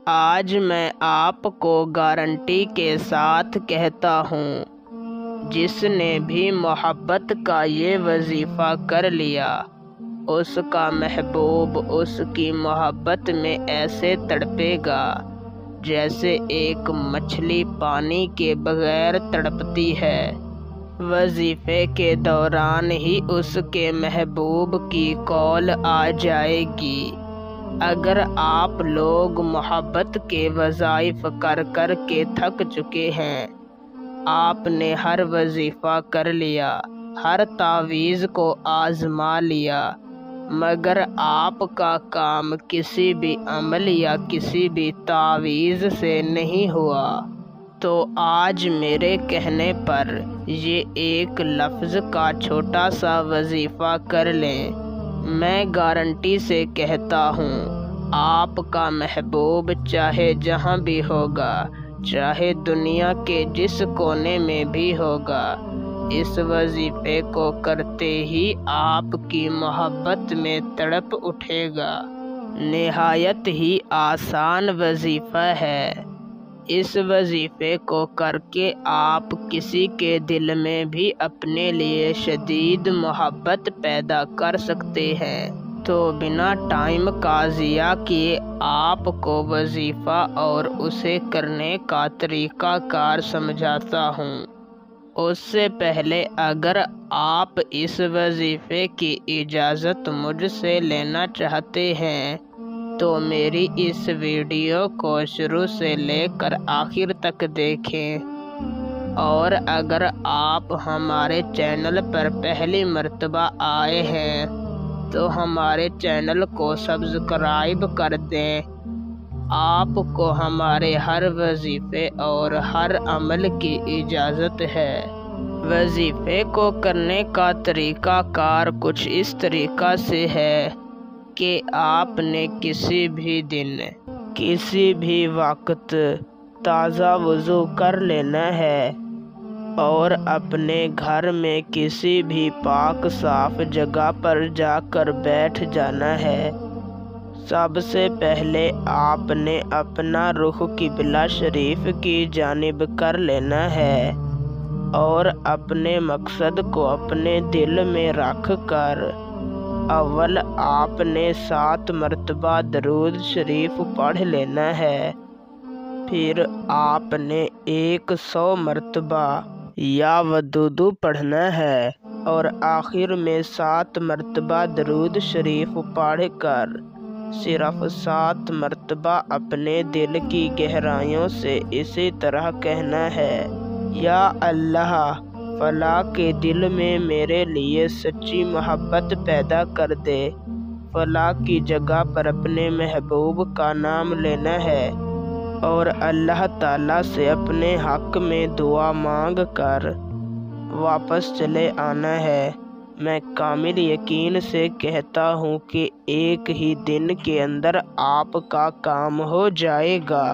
آج میں آپ کو گارنٹی کے ساتھ کہتا ہوں، جس نے بھی محبت کا یہ وظیفہ کر لیا، اس کا محبوب اس کی محبت میں ایسے تڑپے گا جیسے ایک مچھلی پانی کے بغیر تڑپتی ہے۔ وظیفے کے دوران ہی اس کے محبوب کی کال آ جائے گی۔ اگر آپ لوگ محبت کے وظائف کر کر کے تھک چکے ہیں، آپ نے ہر وظیفہ کر لیا، ہر تعویذ کو آزما لیا، مگر آپ کا کام کسی بھی عمل یا کسی بھی تعویذ سے نہیں ہوا، تو آج میرے کہنے پر یہ ایک لفظ کا چھوٹا سا وظیفہ کر لیں۔ میں گارنٹی سے کہتا ہوں، آپ کا محبوب چاہے جہاں بھی ہوگا، چاہے دنیا کے جس کونے میں بھی ہوگا، اس وظیفے کو کرتے ہی آپ کی محبت میں تڑپ اٹھے گا۔ نہایت ہی آسان وظیفہ ہے۔ اس وظیفے کو کر کے آپ کسی کے دل میں بھی اپنے لیے شدید محبت پیدا کر سکتے ہیں۔ تو بنا ٹائم کا ضیاع کیے آپ کو وظیفہ اور اسے کرنے کا طریقہ کار سمجھاتا ہوں۔ اس سے پہلے اگر آپ اس وظیفے کی اجازت مجھ سے لینا چاہتے ہیں تو میری اس ویڈیو کو شروع سے لے کر آخر تک دیکھیں، اور اگر آپ ہمارے چینل پر پہلی مرتبہ آئے ہیں تو ہمارے چینل کو سبسکرائب کر دیں۔ آپ کو ہمارے ہر وظیفے اور ہر عمل کی اجازت ہے۔ وظیفے کو کرنے کا طریقہ کار کچھ اس طریقہ سے ہے کہ آپ نے کسی بھی دن، کسی بھی وقت تازہ وضو کر لینا ہے اور اپنے گھر میں کسی بھی پاک صاف جگہ پر جا کر بیٹھ جانا ہے۔ سب سے پہلے آپ نے اپنا رخ قبلہ شریف کی جانب کر لینا ہے اور اپنے مقصد کو اپنے دل میں رکھ کر اول آپ نے 7 مرتبہ درود شریف پڑھ لینا ہے، پھر آپ نے 100 مرتبہ یا ودود پڑھنا ہے اور آخر میں 7 مرتبہ درود شریف پڑھ کر صرف 7 مرتبہ اپنے دل کی گہرائیوں سے اسی طرح کہنا ہے، یا اللہ، فلاں کے دل میں میرے لیے سچی محبت پیدا کر دے۔ فلاں کی جگہ پر اپنے محبوب کا نام لینا ہے اور اللہ تعالیٰ سے اپنے حق میں دعا مانگ کر واپس چلے آنا ہے۔ میں کامل یقین سے کہتا ہوں کہ ایک ہی دن کے اندر آپ کا کام ہو جائے گا۔